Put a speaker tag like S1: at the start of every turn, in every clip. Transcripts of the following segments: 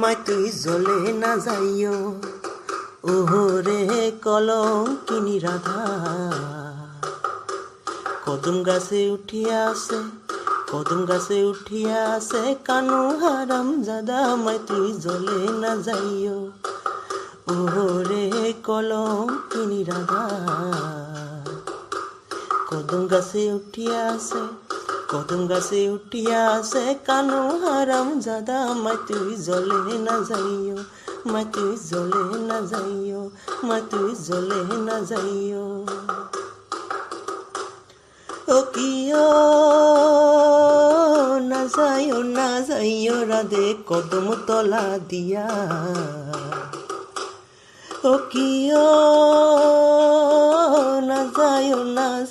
S1: মাই তুই জ্বলে না যাইও ওহরে কলঙ্কিনী রাধা। কদম গাছে উঠিয়া আছে, কদম গাছে উঠিয়া আছে কানু হারাম জাদা, মাই তুই জ্বলে না যাইও ওহরে কলঙ্কিনী রাধা। কদম গাছে উঠিয়া আছে, কদম গাছে উঠিয়া আছে কানু হারাম জাদা, মাই তুই জ্বলে না যাইও, মাই তুই জ্বলে না যাইও, মাই তুই জ্বলে না যাইও। ও কিয় না যাইও রাধে কদম তলা দিয়া। ও কিয় না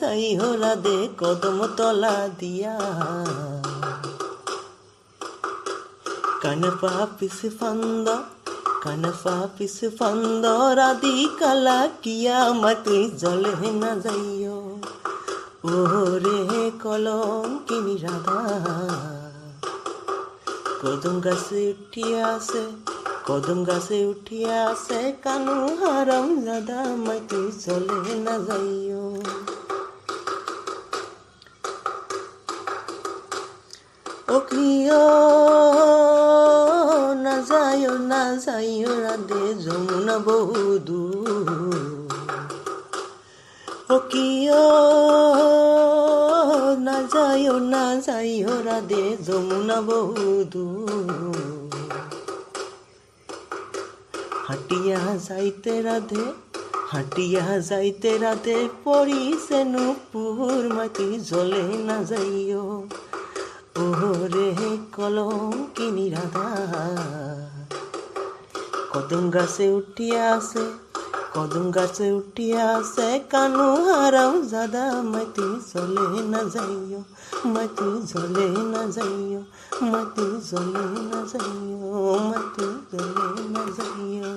S1: যাইও রাধে কদম তলা দিয়া। কানপা পিছে ফান্দ, কানপা পিছে ফান্দ রাধি কালা কিয়া, মাই তুই জ্বলে না যাইও ওরে কলঙ্কিনী রাধা। কদম গাছে উঠিয়া আছে, কদম গাছে উঠিয়া আছে কানু হারাম জাদা, মাই তুই জ্বলে না যাইও। ও কিয় না যাইও রাধে যমুনা বহুদূর। ও কিয় না যাইও রাধে যমুনা বহুদূর। হাটিয়া যাইতে রাধে, হাটিয়া যাইতে রাধে পড়িছে নূপুর, মাই তুই জ্বলে না যাইও ওরে কলঙ্কিনী রাধা। কদম গাছে উঠিয়া আছে, কদম গাছে উঠিয়া আছে কানু হারাম জাদা, মাই তুই জ্বলে না যাইও, মাই তুই জ্বলে না যাইও, মাই তুই জ্বলে না যাইও, মাই তুই জ্বলে না যাইও।